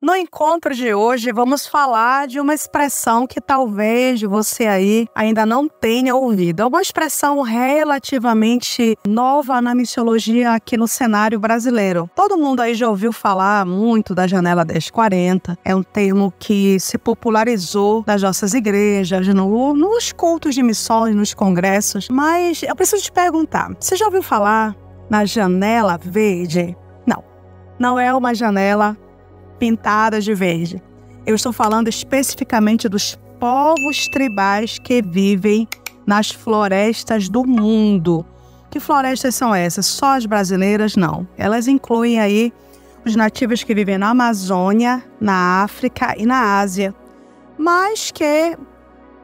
No encontro de hoje, vamos falar de uma expressão que talvez você aí ainda não tenha ouvido. É uma expressão relativamente nova na missiologia aqui no cenário brasileiro. Todo mundo aí já ouviu falar muito da Janela 1040. É um termo que se popularizou nas nossas igrejas, nos cultos de missões, nos congressos. Mas eu preciso te perguntar, você já ouviu falar na janela verde? Não é uma janela pintadas de verde. Eu estou falando especificamente dos povos tribais que vivem nas florestas do mundo. Que florestas são essas? Só as brasileiras? Não. Elas incluem aí os nativos que vivem na Amazônia, na África e na Ásia, mas que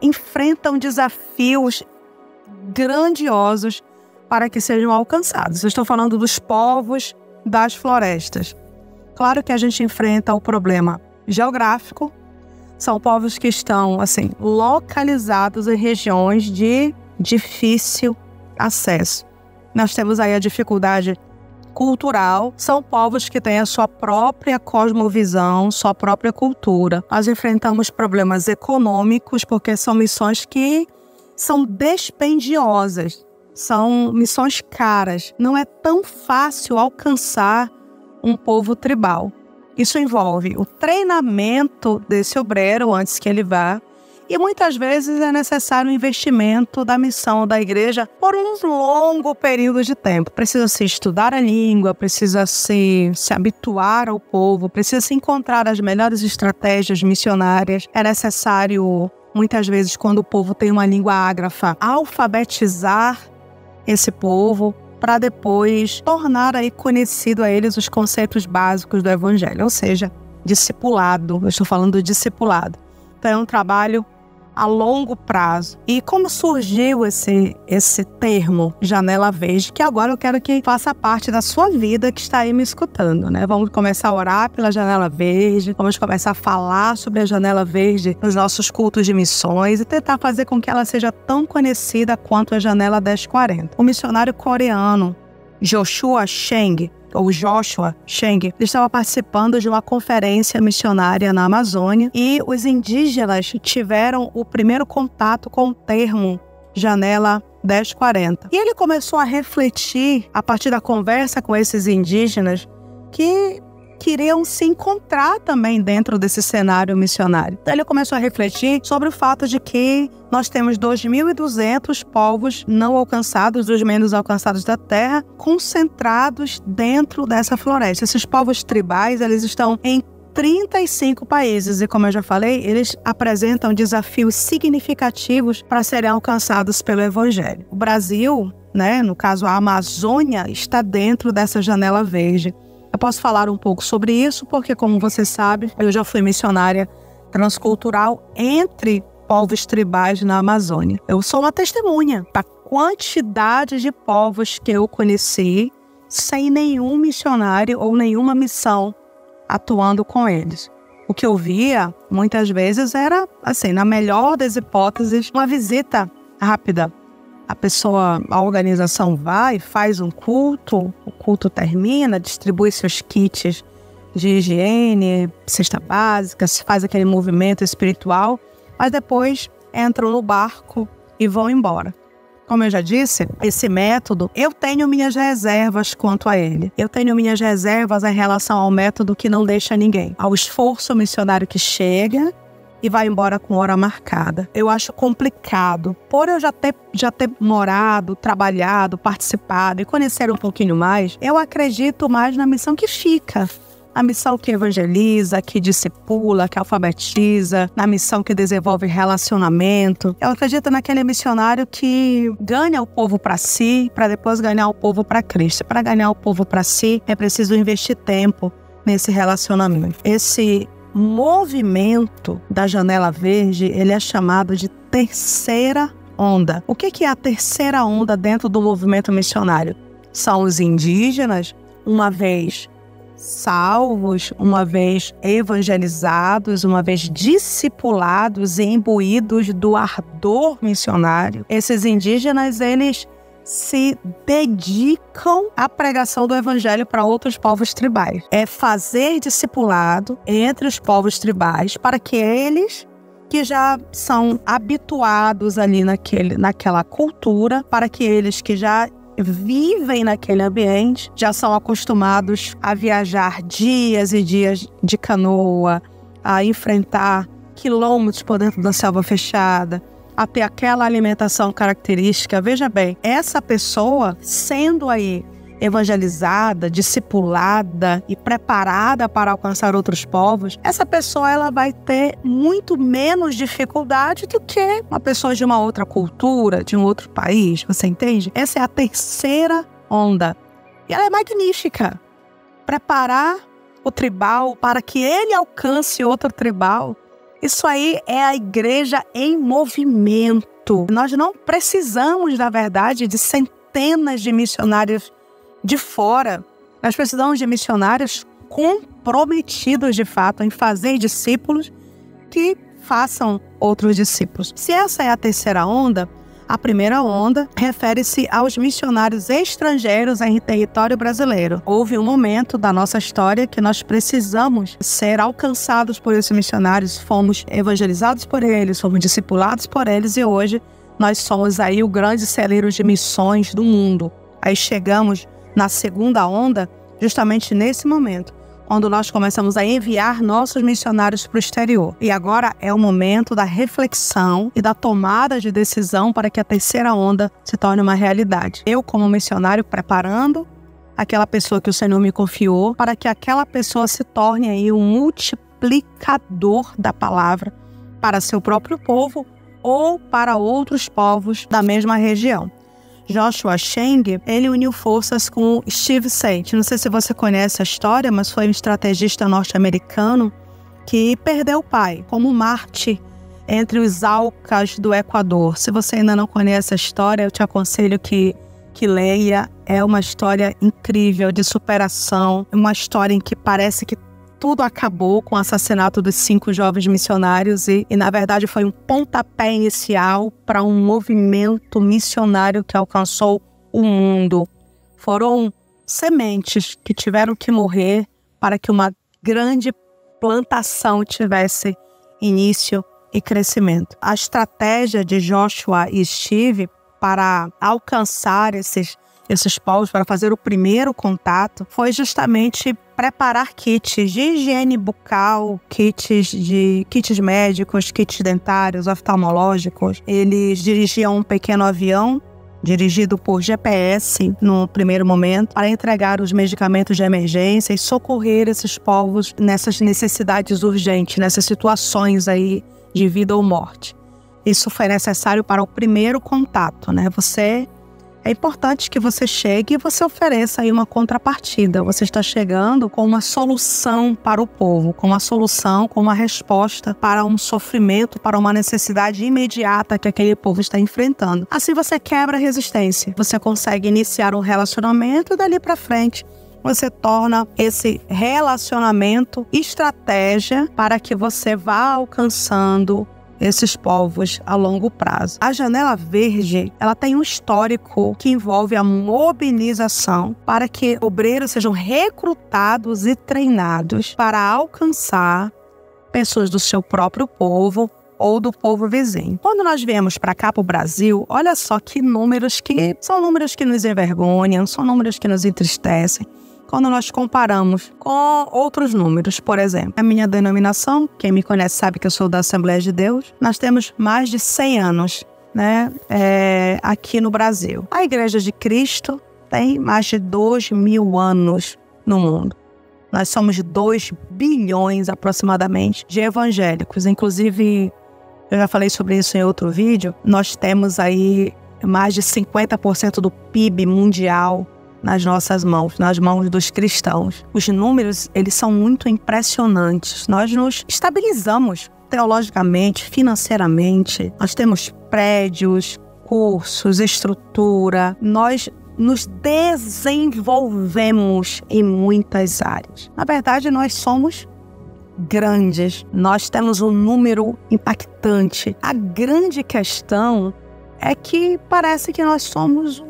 enfrentam desafios grandiosos para que sejam alcançados. Eu estou falando dos povos das florestas. Claro que a gente enfrenta o problema geográfico. São povos que estão, localizados em regiões de difícil acesso. Nós temos aí a dificuldade cultural. São povos que têm a sua própria cosmovisão, sua própria cultura. Nós enfrentamos problemas econômicos, porque são missões que são dispendiosas. São missões caras. Não é tão fácil alcançar um povo tribal. Isso envolve o treinamento desse obreiro antes que ele vá, e muitas vezes é necessário o investimento da missão da igreja por um longo período de tempo. Precisa-se estudar a língua, precisa-se habituar ao povo, precisa-se encontrar as melhores estratégias missionárias. É necessário, muitas vezes, quando o povo tem uma língua ágrafa, alfabetizar esse povo, para depois tornar aí conhecido a eles os conceitos básicos do Evangelho, ou seja, discipulado. Eu estou falando do discipulado. Então é um trabalho a longo prazo. E como surgiu esse termo Janela Verde, que agora eu quero que faça parte da sua vida que está aí me escutando, né? Vamos começar a orar pela Janela Verde, vamos começar a falar sobre a Janela Verde nos nossos cultos de missões e tentar fazer com que ela seja tão conhecida quanto a Janela 1040. O missionário coreano Joshua Cheng, ele estava participando de uma conferência missionária na Amazônia e os indígenas tiveram o primeiro contato com o termo Janela 1040. E ele começou a refletir, a partir da conversa com esses indígenas, que queriam se encontrar também dentro desse cenário missionário. Então ele começou a refletir sobre o fato de que nós temos 2.200 povos não alcançados, dos menos alcançados da terra, concentrados dentro dessa floresta. Esses povos tribais, eles estão em 35 países e, como eu já falei, eles apresentam desafios significativos para serem alcançados pelo Evangelho. O Brasil, no caso a Amazônia, está dentro dessa janela verde. Eu posso falar um pouco sobre isso porque, como você sabe, eu já fui missionária transcultural entre povos tribais na Amazônia. Eu sou uma testemunha da quantidade de povos que eu conheci sem nenhum missionário ou nenhuma missão atuando com eles. O que eu via, muitas vezes, era, na melhor das hipóteses, uma visita rápida. A organização vai, faz um culto, o culto termina, distribui seus kits de higiene, cesta básica, se faz aquele movimento espiritual, mas depois entram no barco e vão embora. Como eu já disse, esse método, eu tenho minhas reservas quanto a ele. Eu tenho minhas reservas em relação ao método que não deixa ninguém, ao esforço missionário que chega e vai embora com hora marcada. Eu acho complicado. Por eu já ter morado, trabalhado, participado e conhecer um pouquinho mais, eu acredito mais na missão que fica. A missão que evangeliza, que discipula, que alfabetiza, na missão que desenvolve relacionamento. Eu acredito naquele missionário que ganha o povo para si, para depois ganhar o povo para Cristo. Para ganhar o povo para si, é preciso investir tempo nesse relacionamento. Esse movimento da Janela Verde, ele é chamado de terceira onda. O que é a terceira onda dentro do movimento missionário? São os indígenas, uma vez salvos, uma vez evangelizados, uma vez discipulados e imbuídos do ardor missionário. Esses indígenas, eles se dedicam à pregação do evangelho para outros povos tribais. É fazer discipulado entre os povos tribais para que eles, que já são habituados ali naquela cultura, para que eles que já vivem naquele ambiente, já são acostumados a viajar dias e dias de canoa, a enfrentar quilômetros por dentro da selva fechada, a ter aquela alimentação característica. Veja bem, essa pessoa sendo aí evangelizada, discipulada e preparada para alcançar outros povos, essa pessoa ela vai ter muito menos dificuldade do que uma pessoa de uma outra cultura, de um outro país, você entende? Essa é a terceira onda. E ela é magnífica. Preparar o tribal para que ele alcance outro tribal. Isso aí é a igreja em movimento. Nós não precisamos, na verdade, de centenas de missionários de fora. Nós precisamos de missionários comprometidos, de fato, em fazer discípulos que façam outros discípulos. Se essa é a terceira onda, a primeira onda refere-se aos missionários estrangeiros em território brasileiro. Houve um momento da nossa história que nós precisamos ser alcançados por esses missionários, fomos evangelizados por eles, fomos discipulados por eles e hoje nós somos aí o grande celeiro de missões do mundo. Aí chegamos na segunda onda justamente nesse momento, quando nós começamos a enviar nossos missionários para o exterior. E agora é o momento da reflexão e da tomada de decisão para que a terceira onda se torne uma realidade. Eu, como missionário, preparando aquela pessoa que o Senhor me confiou, para que aquela pessoa se torne aí um multiplicador da palavra para seu próprio povo ou para outros povos da mesma região. Joshua Cheng, ele uniu forças com Steve Saint. Não sei se você conhece a história, mas foi um estrategista norte-americano que perdeu o pai como Marte entre os Aucas do Equador. Se você ainda não conhece a história, eu te aconselho que leia. É uma história incrível de superação, uma história em que parece que tudo acabou com o assassinato dos 5 jovens missionários e na verdade foi um pontapé inicial para um movimento missionário que alcançou o mundo. Foram sementes que tiveram que morrer para que uma grande plantação tivesse início e crescimento. A estratégia de Joshua e Steve para alcançar esses povos, para fazer o primeiro contato, foi justamente preparar kits de higiene bucal, kits médicos, kits dentários, oftalmológicos. Eles dirigiam um pequeno avião dirigido por GPS no primeiro momento para entregar os medicamentos de emergência e socorrer esses povos nessas necessidades urgentes, nessas situações aí de vida ou morte. Isso foi necessário para o primeiro contato, né? É importante que você chegue e você ofereça aí uma contrapartida. Você está chegando com uma solução para o povo, com uma solução, com uma resposta para um sofrimento, para uma necessidade imediata que aquele povo está enfrentando. Assim você quebra a resistência. Você consegue iniciar um relacionamento e dali para frente você torna esse relacionamento estratégia para que você vá alcançando esses povos a longo prazo. A Janela Verde, ela tem um histórico que envolve a mobilização para que obreiros sejam recrutados e treinados para alcançar pessoas do seu próprio povo ou do povo vizinho. Quando nós viemos para cá, para o Brasil, olha só que números que são números que nos envergonham, são números que nos entristecem. Quando nós comparamos com outros números, por exemplo, a minha denominação, quem me conhece sabe que eu sou da Assembleia de Deus, nós temos mais de 100 anos, né, aqui no Brasil. A Igreja de Cristo tem mais de 2.000 anos no mundo. Nós somos 2 bilhões aproximadamente de evangélicos. Inclusive, eu já falei sobre isso em outro vídeo, nós temos aí mais de 50% do PIB mundial nas nossas mãos, nas mãos dos cristãos. Os números, eles são muito impressionantes. Nós nos estabilizamos teologicamente, financeiramente. Nós temos prédios, cursos, estrutura. Nós nos desenvolvemos em muitas áreas. Na verdade, nós somos grandes. Nós temos um número impactante. A grande questão é que parece que nós somos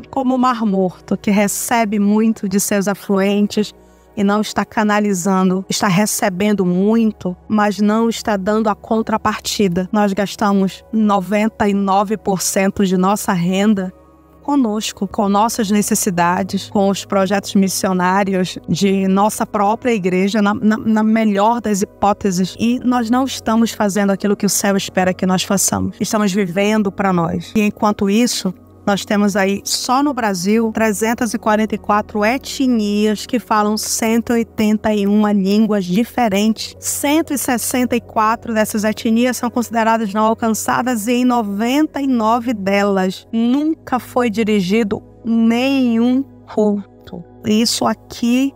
como o Mar Morto, que recebe muito de seus afluentes e não está canalizando, está recebendo muito, mas não está dando a contrapartida. Nós gastamos 99% de nossa renda conosco, com nossas necessidades, com os projetos missionários de nossa própria igreja, na melhor das hipóteses. E nós não estamos fazendo aquilo que o céu espera que nós façamos. Estamos vivendo para nós. E enquanto isso, nós temos aí, só no Brasil, 344 etnias que falam 181 línguas diferentes. 164 dessas etnias são consideradas não alcançadas e em 99 delas nunca foi dirigido nenhum culto. Isso aqui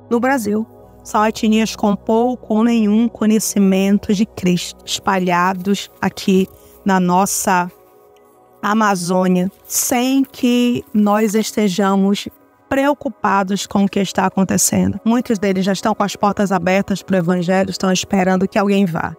no Brasil. São etnias com pouco ou nenhum conhecimento de Cristo, espalhados aqui na nossa Amazônia, sem que nós estejamos preocupados com o que está acontecendo. Muitos deles já estão com as portas abertas para o Evangelho, estão esperando que alguém vá.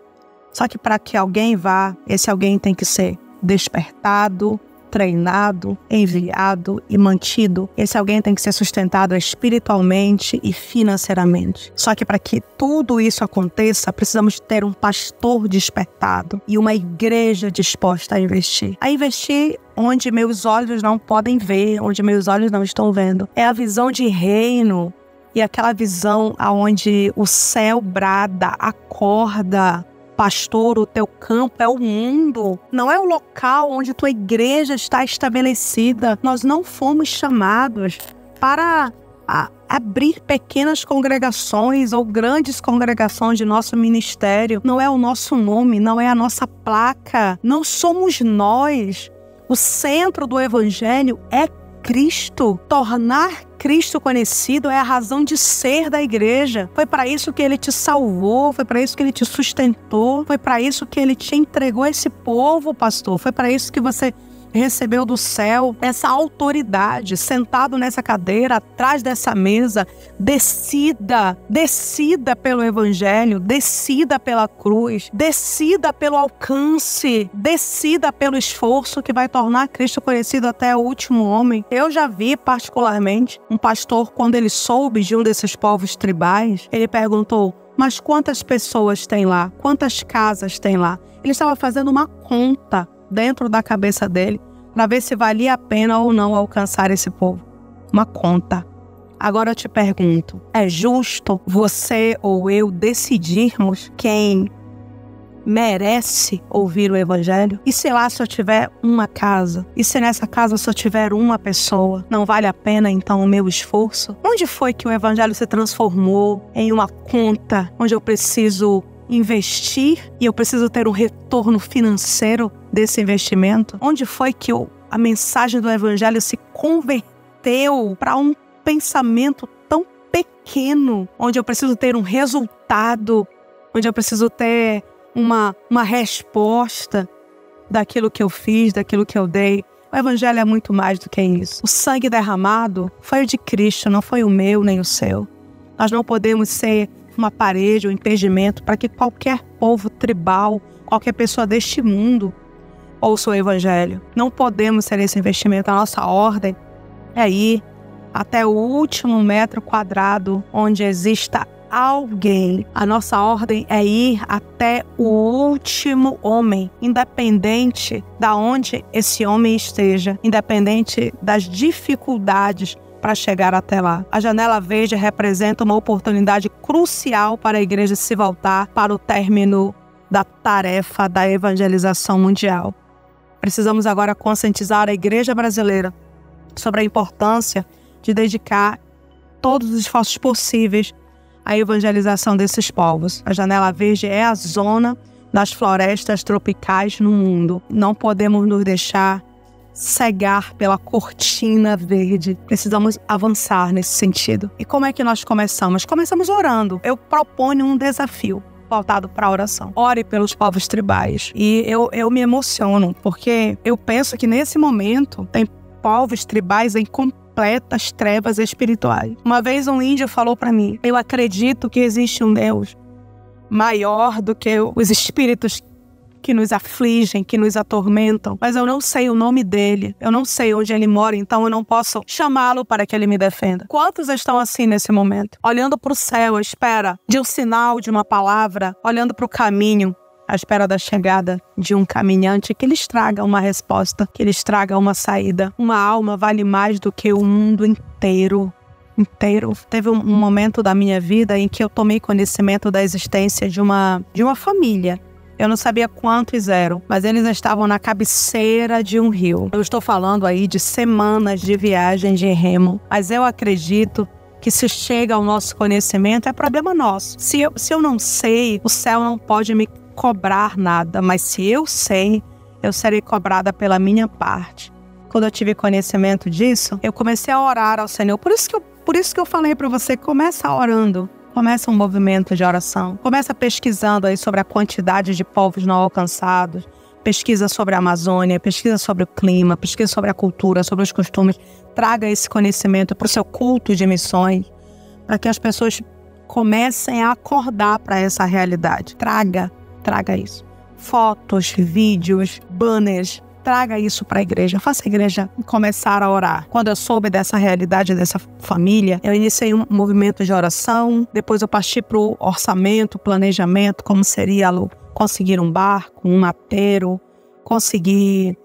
Só que para que alguém vá, esse alguém tem que ser despertado, treinado, enviado e mantido. Esse alguém tem que ser sustentado espiritualmente e financeiramente. Só que para que tudo isso aconteça, precisamos ter um pastor despertado e uma igreja disposta a investir. A investir onde meus olhos não podem ver, onde meus olhos não estão vendo. É a visão de reino e aquela visão aonde o céu brada, acorda. Pastor, o teu campo é o mundo, não é o local onde tua igreja está estabelecida. Nós não fomos chamados para abrir pequenas congregações ou grandes congregações de nosso ministério. Não é o nosso nome, não é a nossa placa, não somos nós. O centro do Evangelho é Cristo. Tornar Cristo conhecido é a razão de ser da igreja. Foi para isso que Ele te salvou, foi para isso que Ele te sustentou, foi para isso que Ele te entregou esse povo, pastor. Foi para isso que você recebeu do céu essa autoridade, sentado nessa cadeira, atrás dessa mesa. Decida pelo Evangelho, decida pela cruz, decida pelo alcance, decida pelo esforço que vai tornar Cristo conhecido até o último homem. Eu já vi particularmente um pastor, quando ele soube de um desses povos tribais, ele perguntou: mas quantas pessoas tem lá? Quantas casas tem lá? Ele estava fazendo uma conta dentro da cabeça dele para ver se valia a pena ou não alcançar esse povo. Uma conta. Agora eu te pergunto, é justo você ou eu decidirmos quem merece ouvir o Evangelho? E se lá só tiver uma casa? E se nessa casa só tiver uma pessoa? Não vale a pena então o meu esforço? Onde foi que o Evangelho se transformou em uma conta onde eu preciso investir e eu preciso ter um retorno financeiro desse investimento? Onde foi que a mensagem do Evangelho se converteu para um pensamento tão pequeno, onde eu preciso ter um resultado, onde eu preciso ter uma resposta daquilo que eu fiz, daquilo que eu dei? O Evangelho é muito mais do que isso. O sangue derramado foi o de Cristo, não foi o meu nem o seu. Nós não podemos ser uma parede, um impedimento para que qualquer povo tribal, qualquer pessoa deste mundo ouça o Evangelho. Não podemos ser esse investimento. A nossa ordem é ir até o último metro quadrado onde exista alguém. A nossa ordem é ir até o último homem, independente de onde esse homem esteja, independente das dificuldades para chegar até lá. A Janela Verde representa uma oportunidade crucial para a igreja se voltar para o término da tarefa da evangelização mundial. Precisamos agora conscientizar a igreja brasileira sobre a importância de dedicar todos os esforços possíveis à evangelização desses povos. A Janela Verde é a zona das florestas tropicais no mundo. Não podemos nos deixar cegar pela cortina verde. Precisamos avançar nesse sentido. E como é que nós começamos? Começamos orando. Eu proponho um desafio voltado para a oração. Ore pelos povos tribais. E eu me emociono, porque eu penso que nesse momento tem povos tribais em completas trevas espirituais. Uma vez um índio falou para mim: eu acredito que existe um Deus maior do que os espíritos que nos afligem, que nos atormentam, mas eu não sei o nome dele, eu não sei onde ele mora, então eu não posso chamá-lo para que ele me defenda. Quantos estão assim nesse momento? Olhando para o céu, à espera de um sinal, de uma palavra, olhando para o caminho, à espera da chegada de um caminhante que lhes traga uma resposta, que lhes traga uma saída. Uma alma vale mais do que o mundo inteiro. Teve um momento da minha vida em que eu tomei conhecimento da existência de uma família. Eu não sabia quantos eram, mas eles estavam na cabeceira de um rio. Eu estou falando aí de semanas de viagem de remo, mas eu acredito que se chega ao nosso conhecimento é problema nosso. Se eu não sei, o céu não pode me cobrar nada, mas se eu sei, eu serei cobrada pela minha parte. Quando eu tive conhecimento disso, eu comecei a orar ao Senhor. Por isso que eu falei para você, começa orando. Começa um movimento de oração. Começa pesquisando aí sobre a quantidade de povos não alcançados. Pesquisa sobre a Amazônia, pesquisa sobre o clima, pesquisa sobre a cultura, sobre os costumes. Traga esse conhecimento para o seu culto de missões, para que as pessoas comecem a acordar para essa realidade. Traga isso. Fotos, vídeos, banners. Traga isso para a igreja. Faça a igreja começar a orar. Quando eu soube dessa realidade dessa família, eu iniciei um movimento de oração. Depois eu parti para o orçamento, planejamento, como seria conseguir um barco, um mateiro, conseguir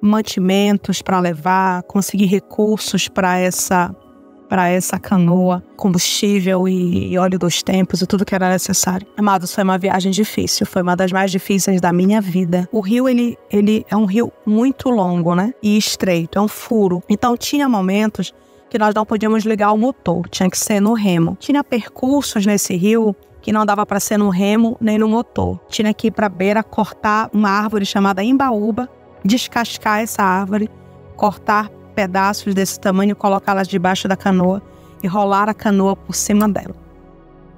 mantimentos para levar, conseguir recursos para essa canoa, combustível e óleo dos tempos e tudo que era necessário. Amados, foi uma viagem difícil, foi uma das mais difíceis da minha vida. O rio, ele é um rio muito longo, né? E estreito, é um furo. Então tinha momentos que nós não podíamos ligar o motor, tinha que ser no remo. Tinha percursos nesse rio que não dava para ser no remo nem no motor. Tinha que ir para a beira, cortar uma árvore chamada imbaúba, descascar essa árvore, cortar pedaços desse tamanho, colocá-las debaixo da canoa e rolar a canoa por cima dela.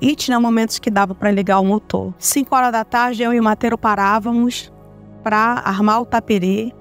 E tinha momentos que dava para ligar o motor. 5 horas da tarde, eu e o mateiro parávamos para armar o tapiri,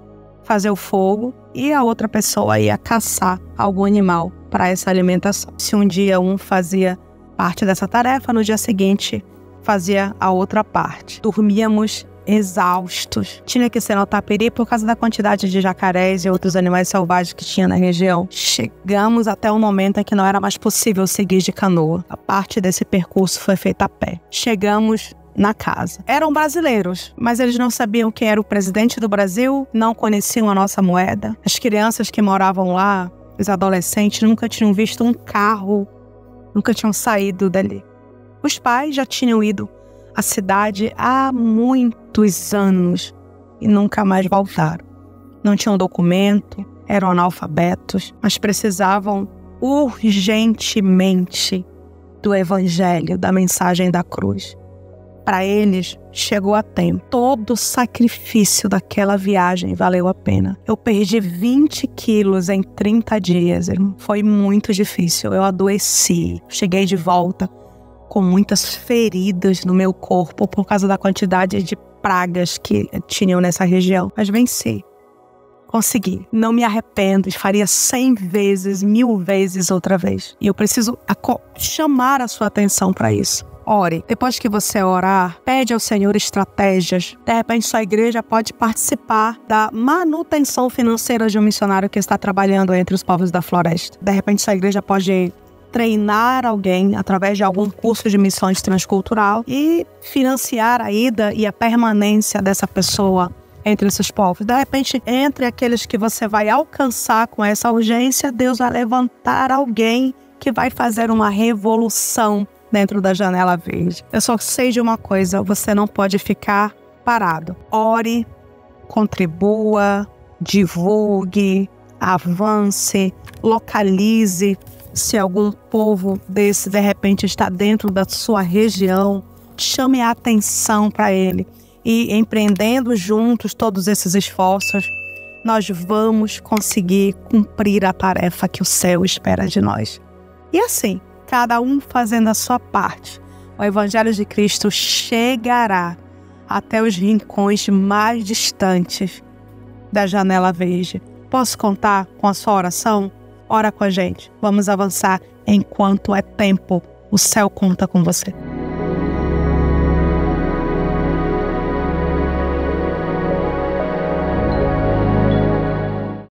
fazer o fogo, e a outra pessoa ia caçar algum animal para essa alimentação. Se um dia um fazia parte dessa tarefa, no dia seguinte fazia a outra parte. Dormíamos exaustos. Tinha que ser no tapiri por causa da quantidade de jacarés e outros animais selvagens que tinha na região. Chegamos até o momento em que não era mais possível seguir de canoa. A parte desse percurso foi feita a pé. Chegamos na casa. Eram brasileiros, mas eles não sabiam quem era o presidente do Brasil, não conheciam a nossa moeda. As crianças que moravam lá, os adolescentes, nunca tinham visto um carro, nunca tinham saído dali. Os pais já tinham ido à cidade há muitos anos e nunca mais voltaram. Não tinham documento, eram analfabetos, mas precisavam urgentemente do Evangelho, da mensagem da cruz. Para eles, chegou a tempo. Todo o sacrifício daquela viagem valeu a pena. Eu perdi 20 quilos em 30 dias. Foi muito difícil. Eu adoeci. Cheguei de volta com muitas feridas no meu corpo por causa da quantidade de pragas que tinham nessa região. Mas venci. Consegui. Não me arrependo. Faria 100 vezes, 1000 vezes outra vez. E eu preciso chamar a sua atenção para isso. Ore. Depois que você orar, pede ao Senhor estratégias. De repente, sua igreja pode participar da manutenção financeira de um missionário que está trabalhando entre os povos da floresta. De repente, sua igreja pode treinar alguém através de algum curso de missões transcultural e financiar a ida e a permanência dessa pessoa entre esses povos. De repente, entre aqueles que você vai alcançar com essa urgência, Deus vai levantar alguém que vai fazer uma revolução dentro da Janela Verde. Eu só sei de uma coisa, você não pode ficar parado. Ore, contribua, divulgue, avance, localize. Se algum povo desse, de repente, está dentro da sua região, chame a atenção para ele. E empreendendo juntos todos esses esforços, nós vamos conseguir cumprir a tarefa que o céu espera de nós. E assim, cada um fazendo a sua parte, o Evangelho de Cristo chegará até os rincões mais distantes da Janela Verde. Posso contar com a sua oração? Ora com a gente. Vamos avançar enquanto é tempo. O céu conta com você.